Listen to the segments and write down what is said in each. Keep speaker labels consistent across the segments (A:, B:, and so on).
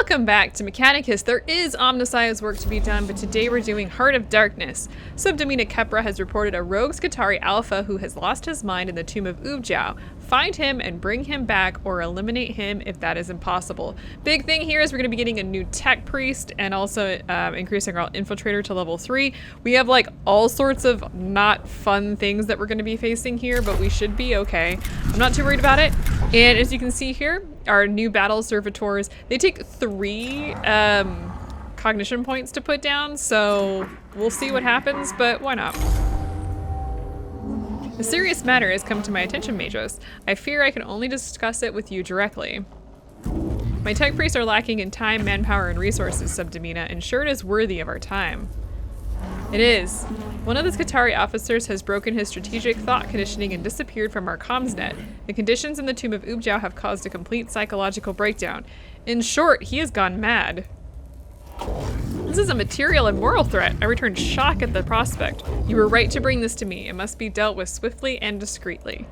A: Welcome back to Mechanicus. There is Omnissiah's work to be done, but today we're doing Heart of Darkness. Subdomina Kepra has reported a rogue Skitarii Alpha who has lost his mind in the tomb of Ubjao. Find him and bring him back, or eliminate him if that is impossible. Big thing here is we're going to be getting a new tech priest and also increasing our infiltrator to level 3. We have like all sorts of not fun things that we're going to be facing here, but we should be okay. I'm not too worried about it. And as you can see here, our new battle servitors, they take 3 cognition points to put down, so we'll see what happens, but why not? A serious matter has come to my attention, Majos. I fear I can only discuss it with you directly. My tech priests are lacking in time, manpower, and resources, Subdomina, and sure it is worthy of our time. It is. One of the Skitarii officers has broken his strategic thought conditioning and disappeared from our comms net. The conditions in the tomb of Ubjao have caused a complete psychological breakdown. In short, he has gone mad. This is a material and moral threat. I returned shock at the prospect. You were right to bring this to me. It must be dealt with swiftly and discreetly.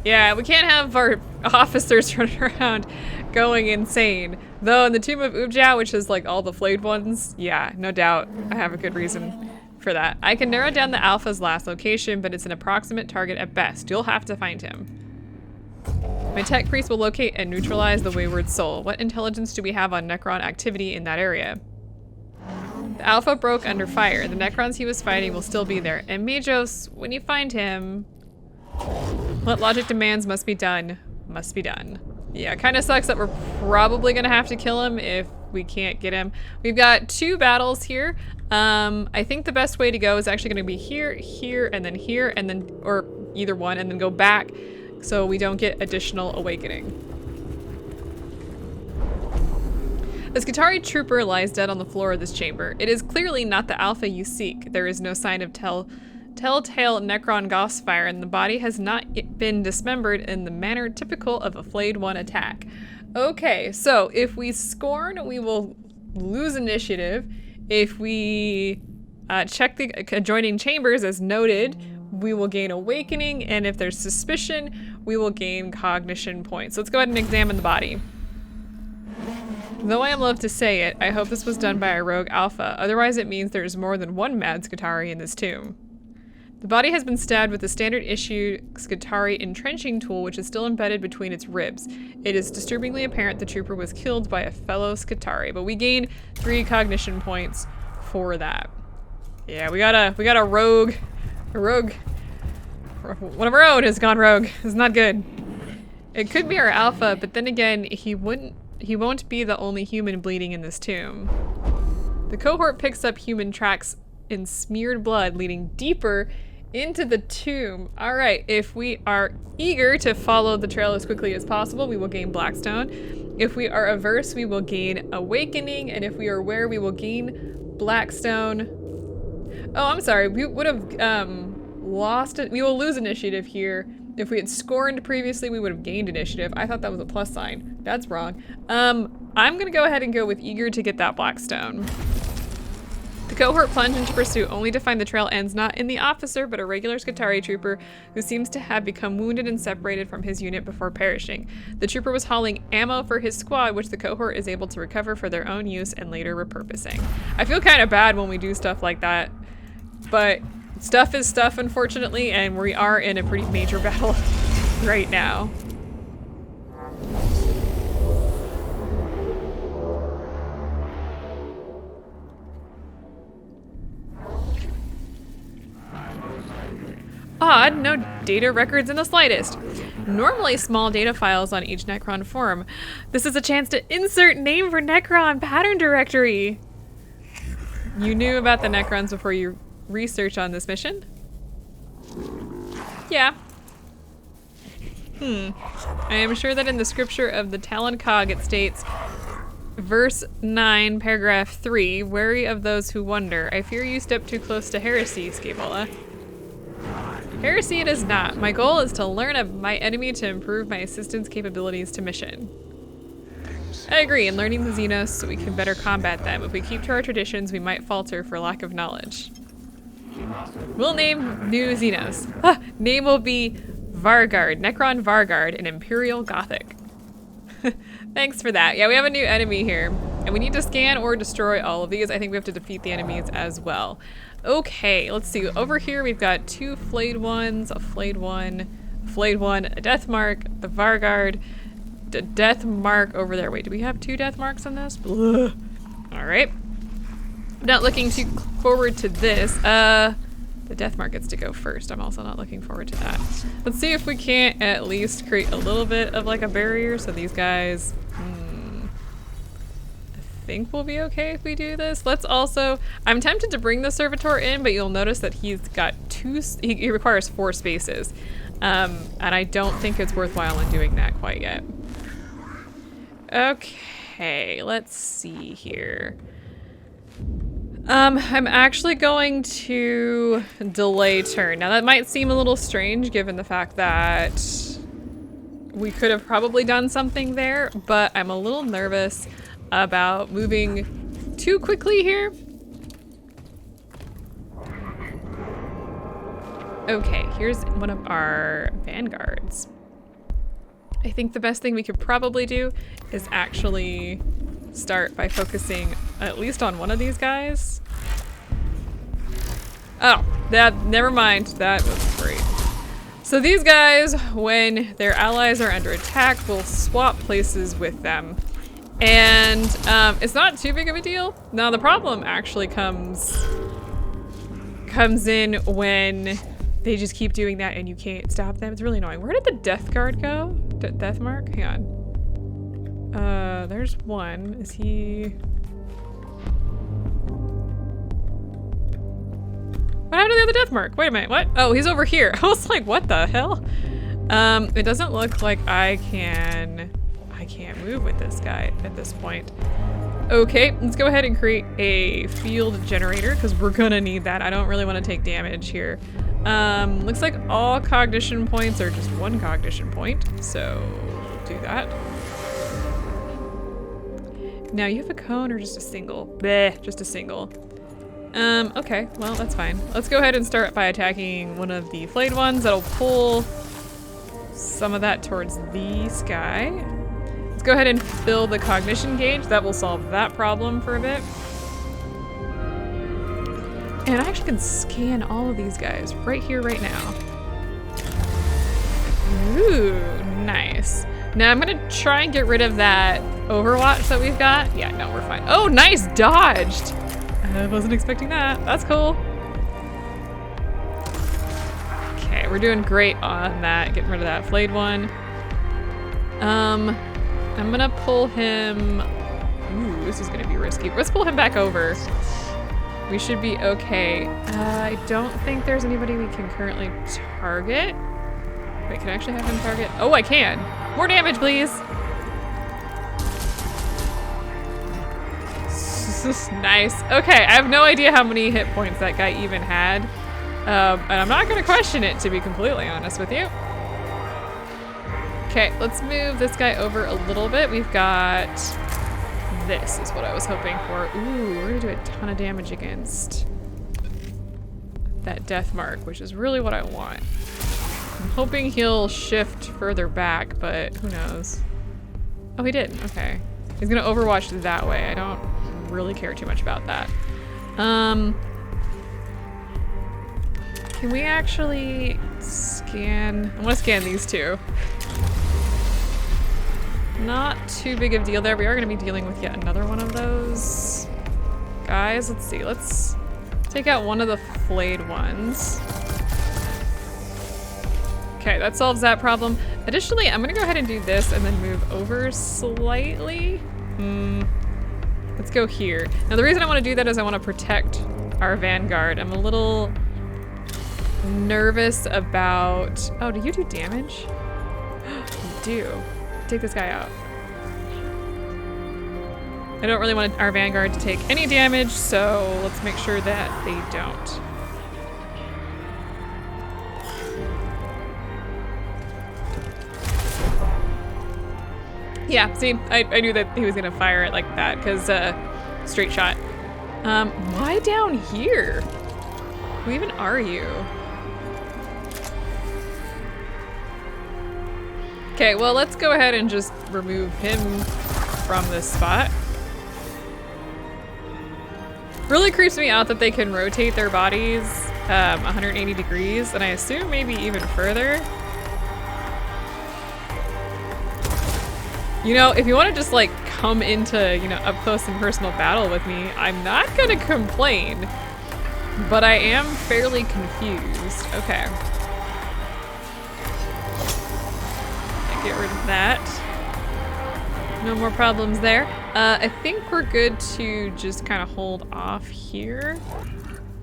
A: Yeah, we can't have our officers running around going insane. Though in the tomb of Ubjao, which is like all the flayed ones, yeah, no doubt. I have a good reason for that. I can narrow down the Alpha's last location, but it's an approximate target at best. You'll have to find him. My tech priest will locate and neutralize the wayward soul. What intelligence do we have on Necron activity in that area? The Alpha broke under fire. The Necrons he was fighting will still be there. And Majos, when you find him, what logic demands must be done, must be done. Yeah, kind of sucks that we're probably gonna have to kill him if we can't get him. We've got 2 battles here. I think the best way to go is actually gonna be here, here, and then, or either one, and then go back so we don't get additional awakening. A Skitarii trooper lies dead on the floor of this chamber. It is clearly not the Alpha you seek. There is no sign of telltale Necron ghost fire, and the body has not yet been dismembered in the manner typical of a flayed one attack. Okay, so if we scorn, we will lose initiative. If we check the adjoining chambers as noted, we will gain awakening, and if there's suspicion, we will gain cognition points. So let's go ahead and examine the body. Though I am loath to say it, I hope this was done by a rogue Alpha, otherwise it means there is more than one mad Skitarii in this tomb. The body has been stabbed with the standard issue Skitarii entrenching tool, which is still embedded between its ribs. It is disturbingly apparent the trooper was killed by a fellow Skitarii, but we gain 3 cognition points for that. Yeah, we got a rogue. One of our own has gone rogue. It's not good. It could be our Alpha, but then again, he won't be the only human bleeding in this tomb. The cohort picks up human tracks in smeared blood leading deeper into the tomb. All right, if we are eager to follow the trail as quickly as possible, we will gain Blackstone. If we are averse, we will gain Awakening, and if we are aware, we will gain Blackstone. Oh, I'm sorry, we would have lost it. We will lose initiative here. If we had scorned previously, we would have gained initiative. I thought that was a plus sign. That's wrong. I'm gonna go ahead and go with eager to get that Blackstone. The cohort plunged into pursuit only to find the trail ends not in the officer, but a regular Skitarii trooper who seems to have become wounded and separated from his unit before perishing. The trooper was hauling ammo for his squad, which the cohort is able to recover for their own use and later repurposing. I feel kind of bad when we do stuff like that, but stuff is stuff, unfortunately, and we are in a pretty major battle right now. Odd, no data records in the slightest. Normally small data files on each Necron form. This is a chance to insert name for Necron pattern directory. You knew about the Necrons before you research on this mission? Yeah. I am sure that in the scripture of the Talon Cog it states, verse 9, paragraph 3, wary of those who wonder. I fear you step too close to heresy, Scaevola. Heresy it is not. My goal is to learn of my enemy to improve my assistance capabilities to mission. I agree, in learning the Xenos so we can better combat them. If we keep to our traditions, we might falter for lack of knowledge. We'll name new Xenos. Name will be Vargard, Necron Vargard in Imperial Gothic. Thanks for that. Yeah, we have a new enemy here. And we need to scan or destroy all of these. I think we have to defeat the enemies as well. Okay, let's see. Over here we've got 2 flayed ones, a flayed one, a death mark, the Vargard, the death mark over there. Wait, do we have 2 death marks on this? All right. Not looking too forward to this. The death mark gets to go first. I'm also not looking forward to that. Let's see if we can't at least create a little bit of like a barrier so these guys, I think we'll be okay if we do this. Let's also, I'm tempted to bring the servitor in, but you'll notice that he's got he requires 4 spaces. And I don't think it's worthwhile in doing that quite yet. Okay, let's see here. I'm actually going to delay turn. Now that might seem a little strange given the fact that we could have probably done something there, but I'm a little nervous about moving too quickly here. Okay, here's one of our vanguards. I think the best thing we could probably do is actually start by focusing at least on one of these guys. Oh, never mind. That was great. So these guys, when their allies are under attack, will swap places with them. And it's not too big of a deal. Now the problem actually comes in when they just keep doing that and you can't stop them. It's really annoying. Where did the death guard go? Death mark? Hang on. There's one. Is he... What happened to the other death mark? Wait a minute, what? Oh, he's over here. I was like, what the hell? It doesn't look like I can't move with this guy at this point. Okay, let's go ahead and create a field generator because we're gonna need that. I don't really want to take damage here. Looks like all cognition points are just 1 cognition point, so we'll do that. Now you have a cone or just a single? Bleh, just a single. Okay, well that's fine. Let's go ahead and start by attacking one of the flayed ones. That'll pull some of that towards the sky. Let's go ahead and fill the cognition gauge. That will solve that problem for a bit. And I actually can scan all of these guys right here, right now. Ooh, nice. Now I'm gonna try and get rid of that Overwatch that we've got. Yeah, no, we're fine. Oh, nice, dodged. I wasn't expecting that. That's cool. Okay, we're doing great on that. Getting rid of that flayed one. I'm gonna pull him. Ooh, this is gonna be risky. Let's pull him back over. We should be okay. I don't think there's anybody we can currently target. Wait, can I actually have him target? Oh, I can. More damage, please. Nice. Okay, I have no idea how many hit points that guy even had. And I'm not gonna question it, to be completely honest with you. Okay, let's move this guy over a little bit. We've got... This is what I was hoping for. Ooh, we're gonna do a ton of damage against that death mark, which is really what I want. I'm hoping he'll shift further back, but who knows? Oh, he did. Okay. He's gonna overwatch that way. I don't really care too much about that. Can we actually scan? I want to scan these two. Not too big of a deal there. We are going to be dealing with yet another one of those guys. Let's see. Let's take out one of the flayed ones. Okay, that solves that problem. Additionally, I'm going to go ahead and do this and then move over slightly. Let's go here. Now, the reason I want to do that is I want to protect our vanguard. I'm a little nervous about... Oh, do you do damage? You do. Take this guy out. I don't really want our vanguard to take any damage, so let's make sure that they don't. Yeah, see, I knew that he was gonna fire it like that, because straight shot. Why down here? Who even are you? Okay, well, let's go ahead and just remove him from this spot. Really creeps me out that they can rotate their bodies 180 degrees, and I assume maybe even further. You know, if you want to just like come into, you know, up close and personal battle with me, I'm not gonna complain, but I am fairly confused. Okay. Get rid of that. No more problems there. I think we're good to just kind of hold off here.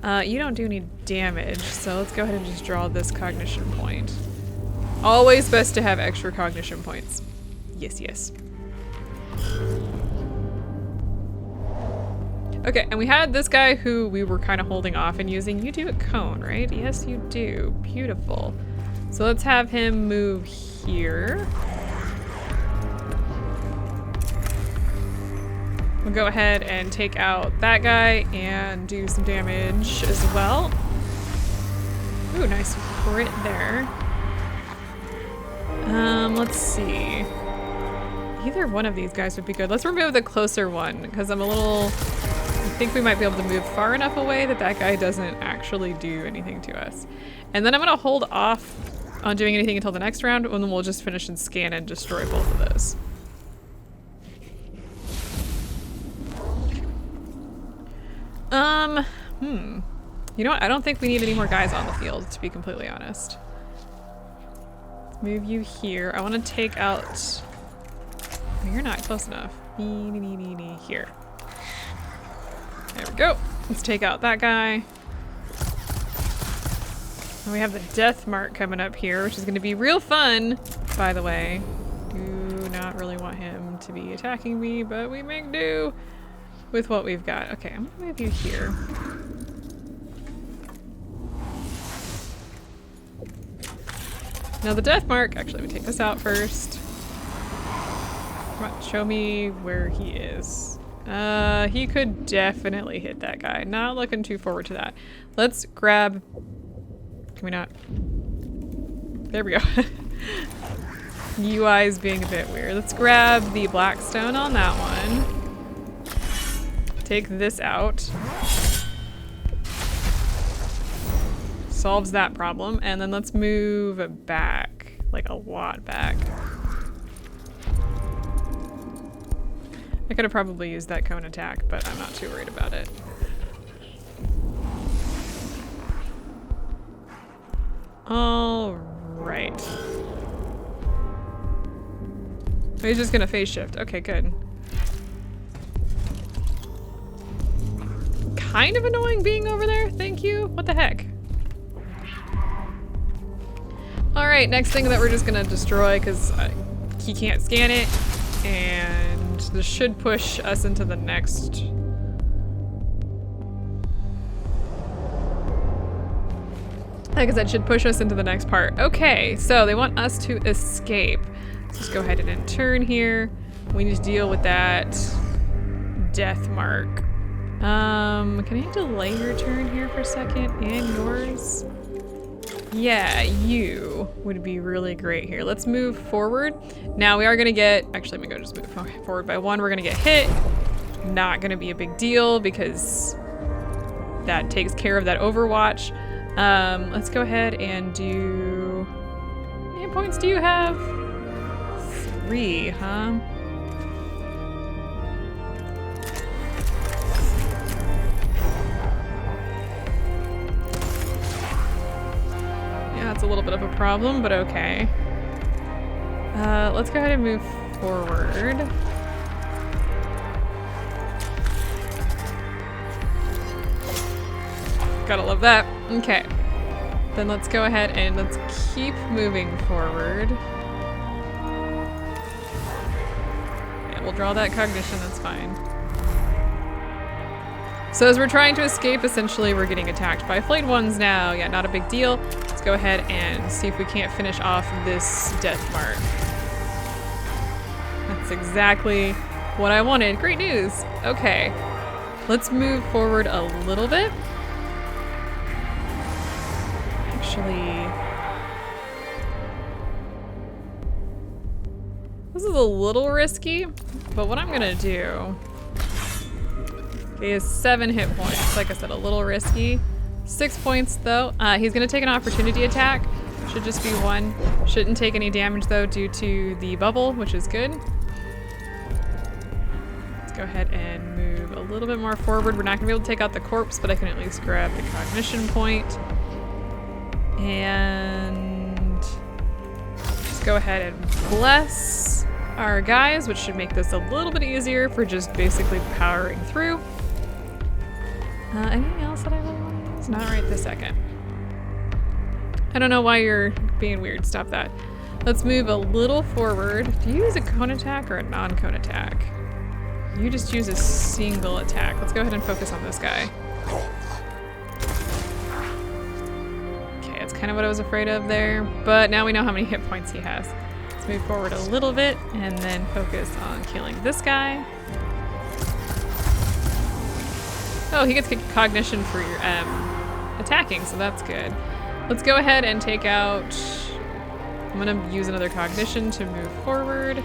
A: You don't do any damage, so let's go ahead and just draw this cognition point. Always best to have extra cognition points. Yes, yes. Okay, and we had this guy who we were kind of holding off and using. You do a cone, right? Yes, you do. Beautiful. So let's have him move here. We'll go ahead and take out that guy and do some damage as well. Ooh, nice crit there. Let's see. Either one of these guys would be good. Let's remove the closer one because I'm a little... I think we might be able to move far enough away that that guy doesn't actually do anything to us. And then I'm gonna hold off on doing anything until the next round, and then we'll just finish and scan and destroy both of those. You know what? I don't think we need any more guys on the field, to be completely honest. Let's move you here. I want to take out... Oh, you're not close enough. Here. There we go. Let's take out that guy. And we have the death mark coming up here, which is going to be real fun, by the way. Do not really want him to be attacking me, but we make do with what we've got. Okay, I'm gonna move you here. Now the death mark, actually, let me take this out first. Come on, show me where he is. He could definitely hit that guy. Not looking too forward to that. Let's grab... Can we not? There we go. UI is being a bit weird. Let's grab the black stone on that one. Take this out. Solves that problem. And then let's move back. Like a lot back. I could have probably used that cone attack, but I'm not too worried about it. All right. He's just gonna phase shift. Okay, good. Kind of annoying being over there. Thank you. What the heck? All right, next thing that we're just gonna destroy because he can't scan it, and this should push us into the next. Like I said, should push us into the next part. Okay, so they want us to escape. Let's just go ahead and turn here. We need to deal with that death mark. Can I delay your turn here for a second? And yours? Yeah, you would be really great here. Let's move forward. Now we are gonna get, actually I'm gonna just move forward by one. We're gonna get hit. Not gonna be a big deal because that takes care of that overwatch. Let's go ahead and do, how many points do you have? 3, huh? That's a little bit of a problem, but okay. Let's go ahead and move forward. Gotta love that. Okay. Then let's go ahead and let's keep moving forward. Yeah, we'll draw that cognition, that's fine. So as we're trying to escape, essentially we're getting attacked by flayed ones now. Yeah, not a big deal. Let's go ahead and see if we can't finish off this death mark. That's exactly what I wanted. Great news. Okay, let's move forward a little bit. Actually, this is a little risky, but what I'm gonna do He has 7 hit points. Like I said, a little risky. 6 points though. He's gonna take an opportunity attack. Should just be 1. Shouldn't take any damage though due to the bubble, which is good. Let's go ahead and move a little bit more forward. We're not gonna be able to take out the corpse, but I can at least grab the cognition point. And just go ahead and bless our guys, which should make this a little bit easier for just basically powering through. Anything else that I really want to use? Not right this second. I don't know why you're being weird. Stop that. Let's move a little forward. Do you use a cone attack or a non-cone attack? You just use a single attack. Let's go ahead and focus on this guy. Okay, that's kind of what I was afraid of there, but now we know how many hit points he has. Let's move forward a little bit and then focus on killing this guy. Oh, he gets cognition for your attacking, so that's good. Let's go ahead and take out... I'm gonna use another cognition to move forward.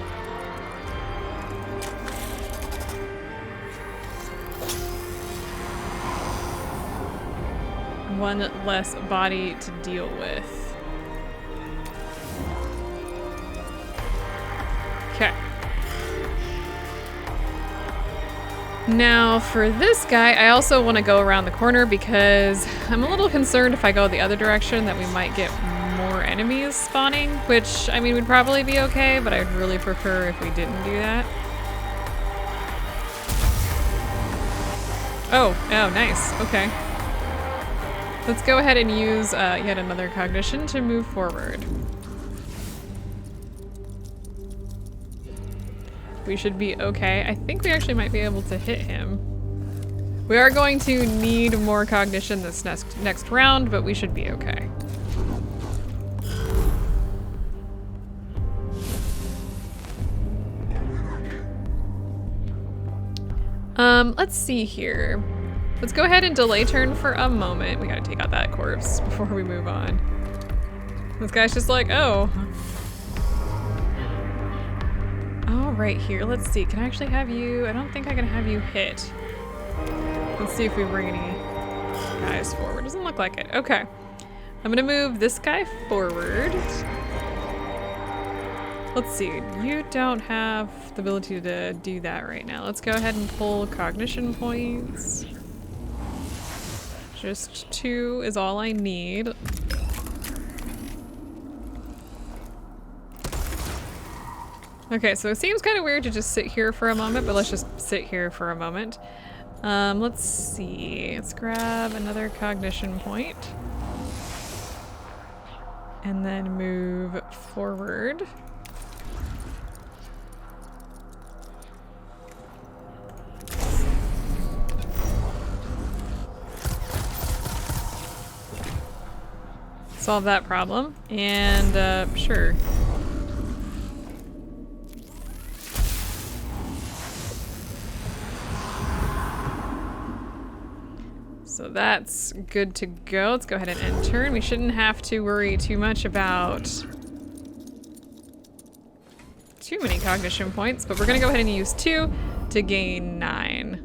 A: One less body to deal with. Okay. Now for this guy, I also want to go around the corner because I'm a little concerned if I go the other direction that we might get more enemies spawning, which, I mean, would probably be okay, but I'd really prefer if we didn't do that. Oh, nice. Okay. Let's go ahead and use yet another cognition to move forward. We should be okay. I think we actually might be able to hit him. We are going to need more cognition this next round, but we should be okay. Let's see here. Let's go ahead and delay turn for a moment. We gotta take out that corpse before we move on. This guy's just like, oh. Oh, right here. Let's see. Can I actually have you? I don't think I can have you hit. Let's see if we bring any guys forward. Doesn't look like it. Okay. I'm gonna move this guy forward. Let's see. You don't have the ability to do that right now. Let's go ahead and pull cognition points. Just 2 is all I need. Okay, so it seems kind of weird to just sit here for a moment, but let's just sit here for a moment. Let's see. Let's grab another cognition point. And then move forward. Solve that problem, and sure. So that's good to go. Let's go ahead and end turn. We shouldn't have to worry too much about too many cognition points, but we're gonna go ahead and use 2 to gain 9.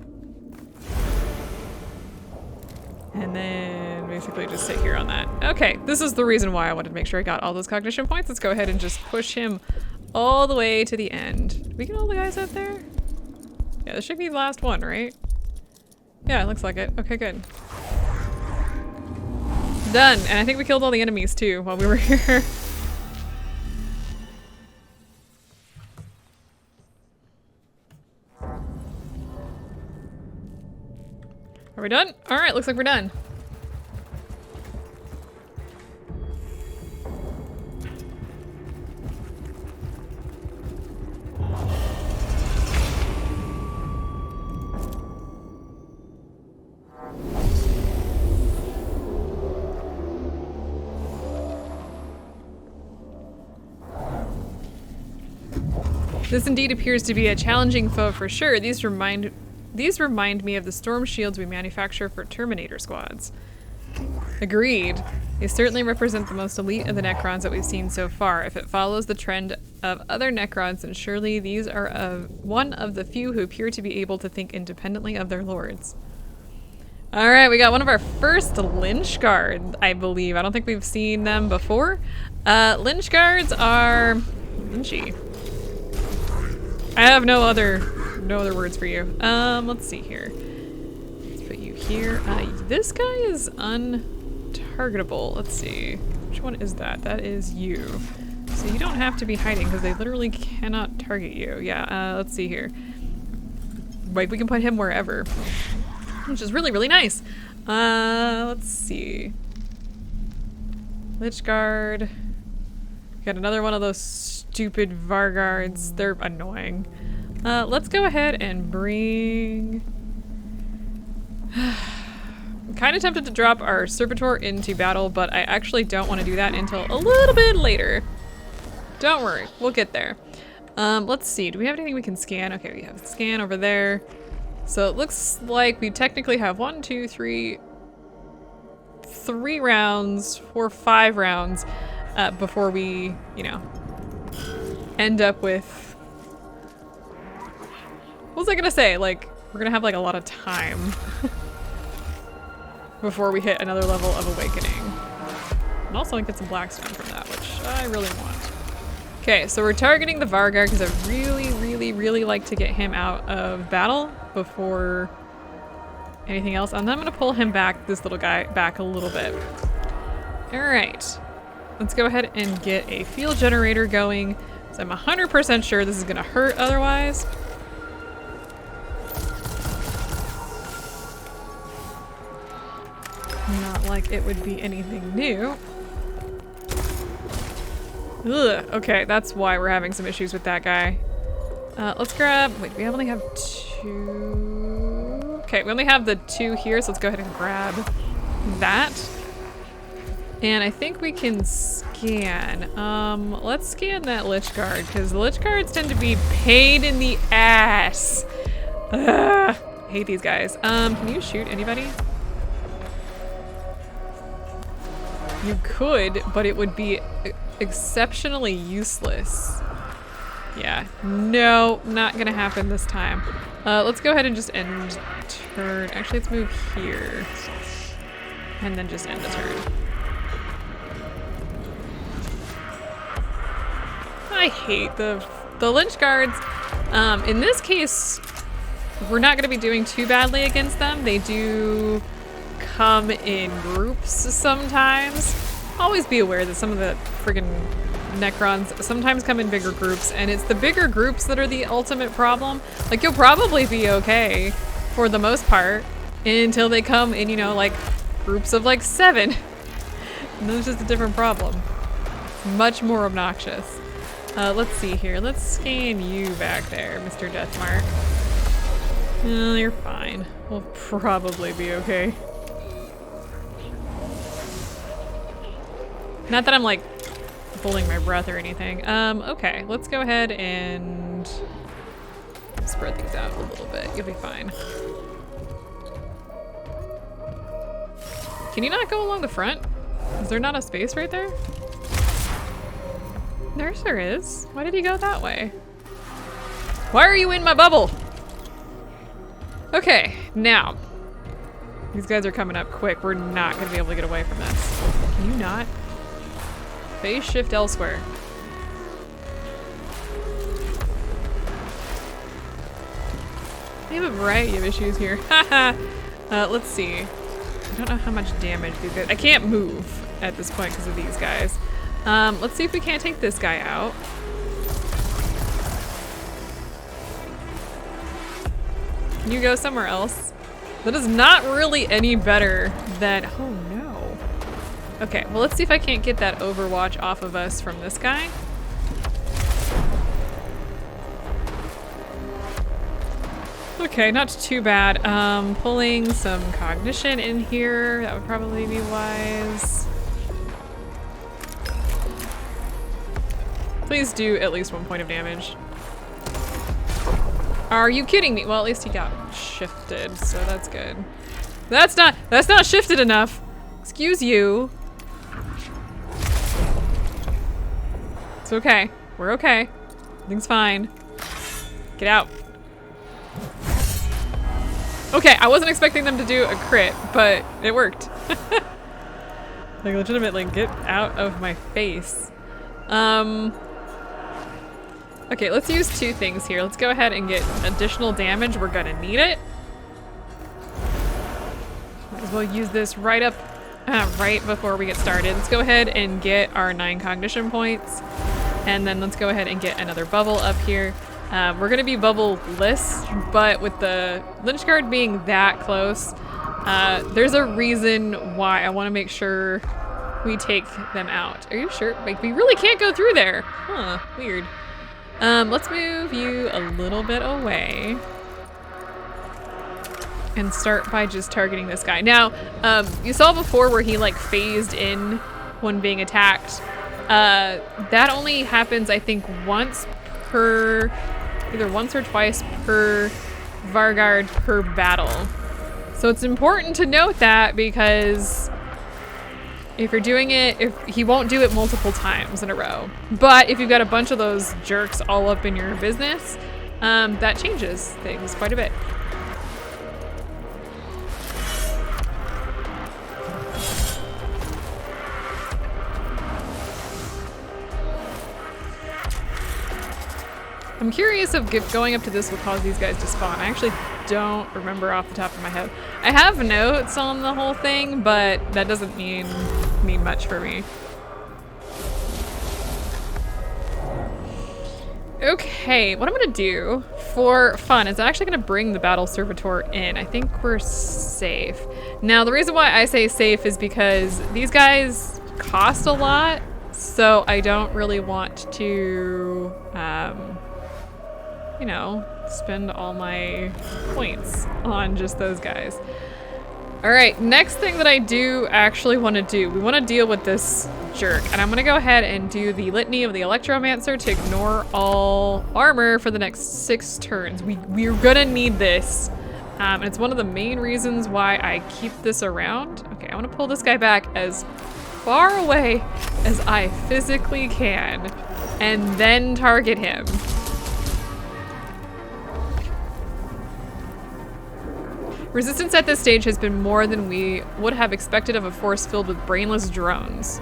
A: And then basically just sit here on that. Okay, this is the reason why I wanted to make sure I got all those cognition points. Let's go ahead and just push him all the way to the end. Did we get all the guys out there? Yeah, this should be the last one, right? Yeah, it looks like it. Okay, good. Done, and I think we killed all the enemies too while we were here. Are we done? All right, looks like we're done. This indeed appears to be a challenging foe for sure. These remind me of the storm shields we manufacture for Terminator squads. Agreed. They certainly represent the most elite of the Necrons that we've seen so far. If it follows the trend of other Necrons, and surely these are one of the few who appear to be able to think independently of their lords. All right, we got one of our first Lynch Guard, I believe. I don't think we've seen them before. Lynch Guards are lynchy. I have no other words for you. Let's see here. Let's put you here. This guy is untargetable. Let's see. Which one is that? That is you. So you don't have to be hiding because they literally cannot target you. Yeah, let's see here. Like, we can put him wherever, which is really, really nice. Let's see. Lich Guard. Got another one of those stupid Varguards. They're annoying. Let's go ahead and bring... I'm kind of tempted to drop our Servitor into battle, but I actually don't want to do that until a little bit later. Don't worry, we'll get there. Let's see, do we have anything we can scan? Okay, we have a scan over there. So it looks like we technically have 3 rounds, 5 rounds before we, you know, end up with... What was I gonna say? Like, we're gonna have like a lot of time before we hit another level of Awakening. And also I get some Blackstone from that, which I really want. Okay, so we're targeting the Vargar because I really, really, really like to get him out of battle before anything else. And then I'm gonna pull him back, this little guy, back a little bit. All right, let's go ahead and get a field generator going. So I'm 100% sure this is gonna hurt otherwise. Not like it would be anything new. Ugh, okay, that's why we're having some issues with that guy. Let's grab, wait, we only have 2. Okay, we only have the 2 here, so let's go ahead and grab that. And I think we can scan. Let's scan that Lich Guard, because the Lich Guards tend to be pain in the ass. Ugh, I hate these guys. Can you shoot anybody? You could, but it would be exceptionally useless. Yeah, no, not gonna happen this time. Let's go ahead and just end turn. Actually, let's move here. And then just end the turn. I hate the Lynch Guards. In this case, we're not gonna be doing too badly against them. They do come in groups sometimes. Always be aware that some of the friggin' Necrons sometimes come in bigger groups, and it's the bigger groups that are the ultimate problem. Like, you'll probably be okay for the most part until they come in, you know, like groups of like 7. And then it's just a different problem. Much more obnoxious. Let's see here. Let's scan you back there, Mr. Deathmark. Oh, you're fine. We'll probably be okay. Not that I'm like holding my breath or anything. Okay, let's go ahead and spread things out a little bit. You'll be fine. Can you not go along the front? Is there not a space right there? There is. Why did he go that way? Why are you in my bubble? Okay, now. These guys are coming up quick. We're not gonna be able to get away from this. Can you not? Phase shift elsewhere. We have a variety of issues here. Haha. Let's see. I don't know how much damage these guys. I can't move at this point because of these guys. Let's see if we can't take this guy out. Can you go somewhere else? That is not really any better than. Oh no. Okay, well, let's see if I can't get that Overwatch off of us from this guy. Okay, not too bad. Pulling some cognition in here, that would probably be wise. Please do at least 1 point of damage. Are you kidding me? Well, at least he got shifted, so that's good. That's not shifted enough. Excuse you. It's okay. We're okay. Everything's fine. Get out. Okay, I wasn't expecting them to do a crit, but it worked. Like, legitimately, get out of my face. Okay, let's use 2 things here. Let's go ahead and get additional damage. We're gonna need it. Might as well use this right before we get started. Let's go ahead and get our 9 cognition points. And then let's go ahead and get another bubble up here. We're gonna be bubble-less, but with the Lynch Guard being that close, there's a reason why I wanna make sure we take them out. Are you sure? Like, we really can't go through there. Huh, weird. Let's move you a little bit away and start by just targeting this guy. Now, you saw before where he like phased in when being attacked. That only happens, I think, either once or twice per Varguard per battle. So it's important to note that, because if you're doing it, he won't do it multiple times in a row. But if you've got a bunch of those jerks all up in your business, that changes things quite a bit. I'm curious if going up to this will cause these guys to spawn. I actually don't remember off the top of my head. I have notes on the whole thing, but that doesn't mean much for me. Okay, what I'm gonna do for fun is I'm actually gonna bring the Battle Servitor in. I think we're safe. Now, the reason why I say safe is because these guys cost a lot, so I don't really want to, you know, spend all my points on just those guys. All right, next thing that I do actually want to do, we want to deal with this jerk, and I'm going to go ahead and do the Litany of the Electromancer to ignore all armor for the next 6 turns. We're going to need this, and it's one of the main reasons why I keep this around. Okay, I want to pull this guy back as far away as I physically can, and then target him. Resistance at this stage has been more than we would have expected of a force filled with brainless drones.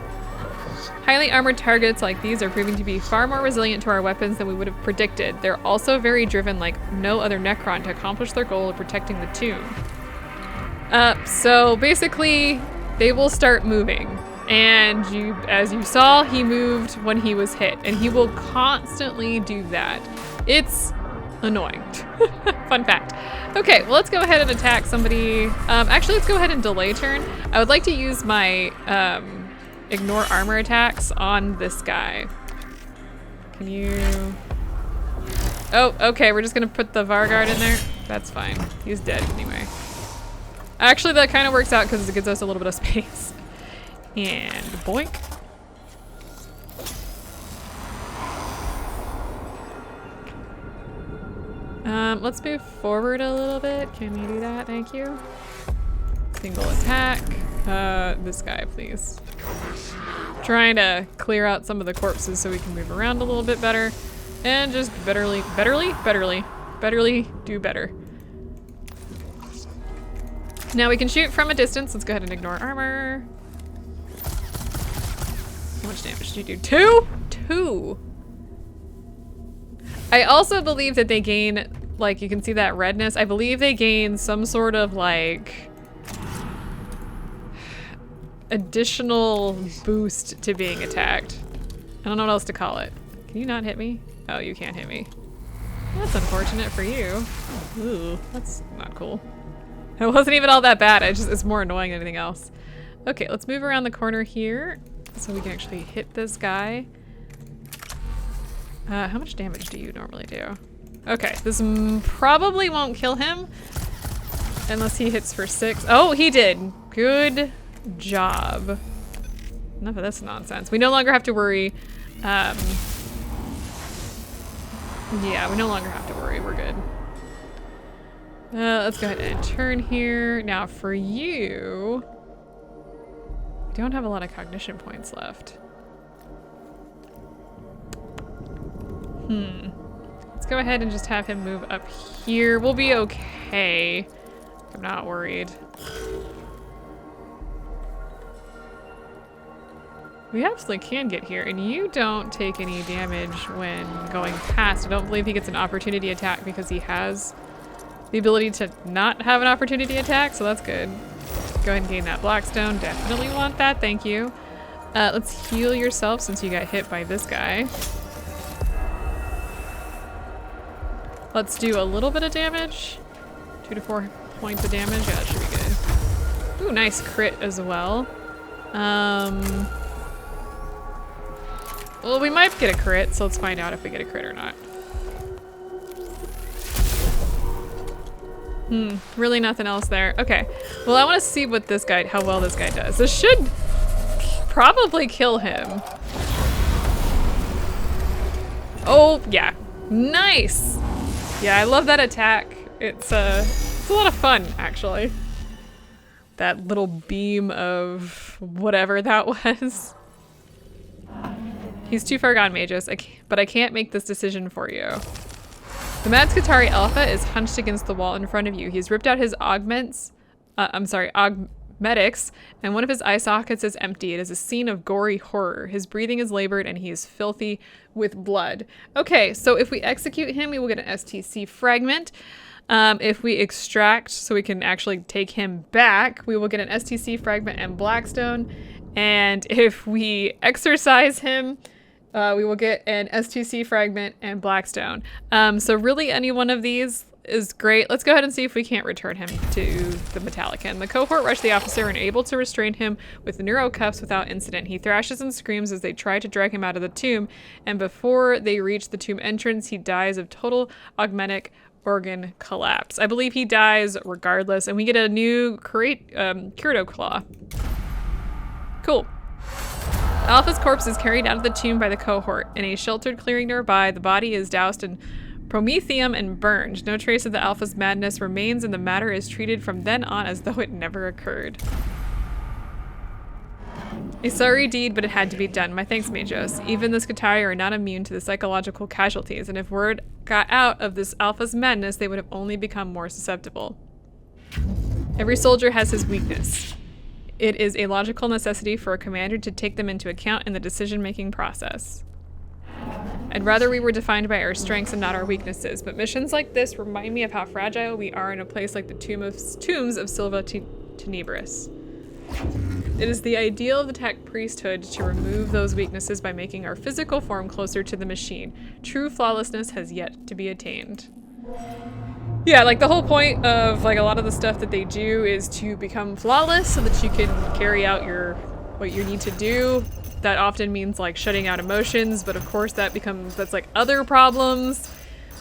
A: Highly armored targets like these are proving to be far more resilient to our weapons than we would have predicted. They're also very driven like no other Necron to accomplish their goal of protecting the tomb. So basically, they will start moving. And as you saw, he moved when he was hit, and he will constantly do that. It's annoying. Fun fact. Okay, well, let's go ahead and attack somebody. Actually, let's go ahead and delay turn. I would like to use my ignore armor attacks on this guy. Can you... Oh, okay, we're just gonna put the Varguard in there. That's fine. He's dead anyway. Actually, that kind of works out because it gives us a little bit of space. And boink. Let's move forward a little bit. Can you do that? Thank you. Single attack. This guy, please. Trying to clear out some of the corpses so we can move around a little bit better. And just betterly do better. Now we can shoot from a distance. Let's go ahead and ignore armor. How much damage did you do? 2? 2. I also believe that they gain, like, you can see that redness. I believe they gain some sort of, like, additional boost to being attacked. I don't know what else to call it. Can you not hit me? Oh, you can't hit me. That's unfortunate for you. Ooh, that's not cool. It wasn't even all that bad. It's more annoying than anything else. Okay, let's move around the corner here so we can actually hit this guy. How much damage do you normally do? Okay, this probably won't kill him unless he hits for 6. Oh, he did. Good job. Enough of this nonsense. We no longer have to worry. Yeah, we no longer have to worry. We're good. Let's go ahead and turn here. Now for you, we don't have a lot of cognition points left. Let's go ahead and just have him move up here. We'll be okay. I'm not worried. We absolutely can get here, and you don't take any damage when going past. I don't believe he gets an opportunity attack because he has the ability to not have an opportunity attack, so that's good. Go ahead and gain that Blackstone. Definitely want that, thank you. Let's heal yourself since you got hit by this guy. Let's do a little bit of damage. 2 to 4 points of damage. Yeah, that should be good. Ooh, nice crit as well. Well, we might get a crit, so let's find out if we get a crit or not. Really nothing else there. Okay, well, I want to see what this guy, how well this guy does. This should probably kill him. Oh, yeah. Nice! Yeah, I love that attack. It's a lot of fun, actually. That little beam of whatever that was. He's too far gone, Magus, but I can't make this decision for you. The Mad Skitarii Alpha is hunched against the wall in front of you. He's ripped out his augmetics, and one of his eye sockets is empty. It is a scene of gory horror. His breathing is labored and he is filthy with blood. Okay, so if we execute him, we will get an STC fragment. If we extract, so we can actually take him back, we will get an STC fragment and Blackstone. And if we exercise him, we will get an STC fragment and Blackstone. So really any one of these is great. Let's go ahead and see if we can't return him to the Metallican. The cohort rush the officer and are able to restrain him with neuro cuffs without incident. He thrashes and screams as they try to drag him out of the tomb, and before they reach the tomb entrance, he dies of total augmetic organ collapse. I believe he dies regardless, and we get a new Curato Claw. Cool. Alpha's corpse is carried out of the tomb by the cohort. In a sheltered clearing nearby, the body is doused in promethium and burned. No trace of the Alpha's madness remains, and the matter is treated from then on as though it never occurred. A sorry deed, but it had to be done. My thanks, Magus. Even the Skitarii are not immune to the psychological casualties, and if word got out of this Alpha's madness, they would have only become more susceptible. Every soldier has his weakness. It is a logical necessity for a commander to take them into account in the decision-making process. I'd rather we were defined by our strengths and not our weaknesses, but missions like this remind me of how fragile we are in a place like the tombs of Silva Tenebris. It is the ideal of the tech priesthood to remove those weaknesses by making our physical form closer to the machine. True flawlessness has yet to be attained. Yeah, like the whole point of like a lot of the stuff that they do is to become flawless so that you can carry out what you need to do. That often means like shutting out emotions, but of course that's like other problems.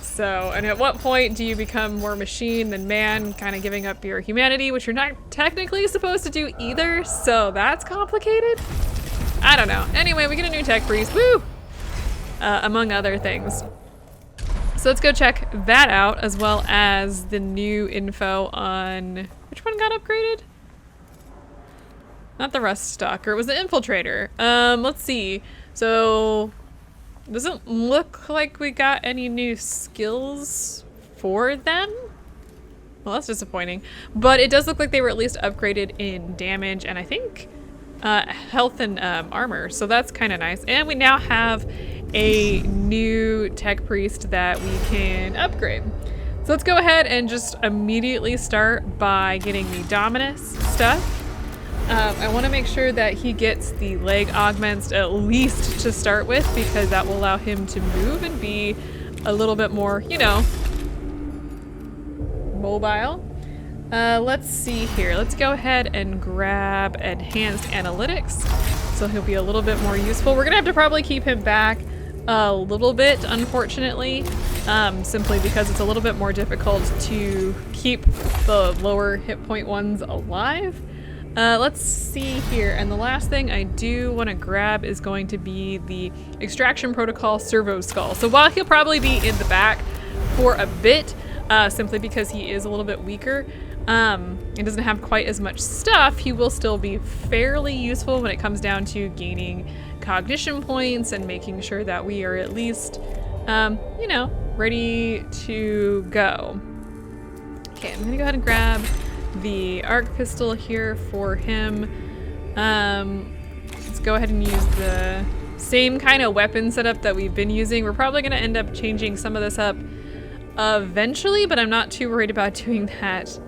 A: So, and at what point do you become more machine than man, kind of giving up your humanity, which you're not technically supposed to do either, so that's complicated? I don't know. Anyway, we get a new tech priest, woo! Among other things. So let's go check that out, as well as the new info on, which one got upgraded? Not the Rust Stalker, it was the Infiltrator. Let's see. So, doesn't look like we got any new skills for them. Well, that's disappointing. But it does look like they were at least upgraded in damage and I think health and armor. So that's kind of nice. And we now have a new tech priest that we can upgrade. So let's go ahead and just immediately start by getting the Dominus stuff. I want to make sure that he gets the leg augments at least to start with, because that will allow him to move and be a little bit more, you know, mobile. Let's see here. Let's go ahead and grab Enhanced Analytics, so he'll be a little bit more useful. We're gonna have to probably keep him back a little bit, unfortunately, simply because it's a little bit more difficult to keep the lower hit point ones alive. Let's see here, and the last thing I do want to grab is going to be the Extraction Protocol Servo Skull. So while he'll probably be in the back for a bit, simply because he is a little bit weaker, and doesn't have quite as much stuff, he will still be fairly useful when it comes down to gaining cognition points and making sure that we are at least you know, ready to go. Okay, I'm gonna go ahead and grab the arc pistol here for him. Let's go ahead and use the same kind of weapon setup that we've been using. We're probably gonna end up changing some of this up eventually, but I'm not too worried about doing that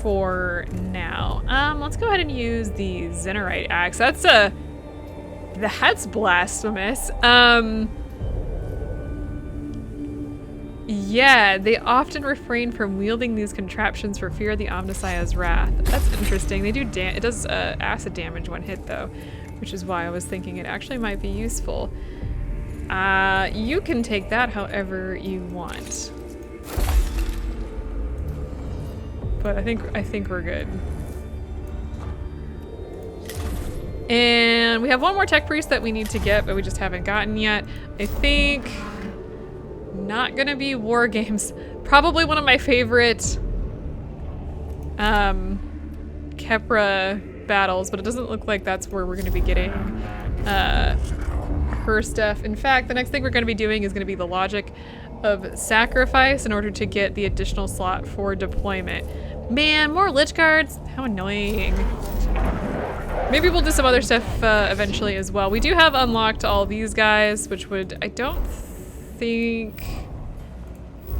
A: for now. Let's go ahead and use the Zenorite axe. That's blasphemous. Yeah, they often refrain from wielding these contraptions for fear of the Omnissiah's wrath. That's interesting. They do it does acid damage when hit though, which is why I was thinking it actually might be useful. You can take that however you want. But I think we're good. And we have one more tech priest that we need to get, but we just haven't gotten yet. I think not gonna be war games. Probably one of my favorite Kepra battles, but it doesn't look like that's where we're gonna be getting her stuff. In fact, the next thing we're gonna be doing is gonna be the logic of sacrifice in order to get the additional slot for deployment. Man, more Lich Guards? How annoying. Maybe we'll do some other stuff eventually as well. We do have unlocked all these guys, which would, I don't think...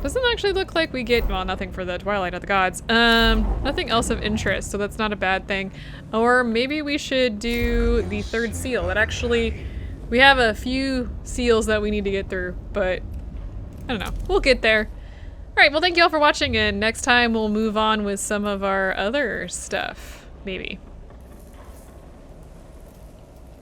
A: Doesn't actually look like we get, well, nothing for the Twilight of the Gods. Nothing else of interest, so that's not a bad thing. Or maybe we should do the third seal. That actually, we have a few seals that we need to get through, but I don't know. We'll get there. All right, well, thank you all for watching, and next time we'll move on with some of our other stuff, maybe.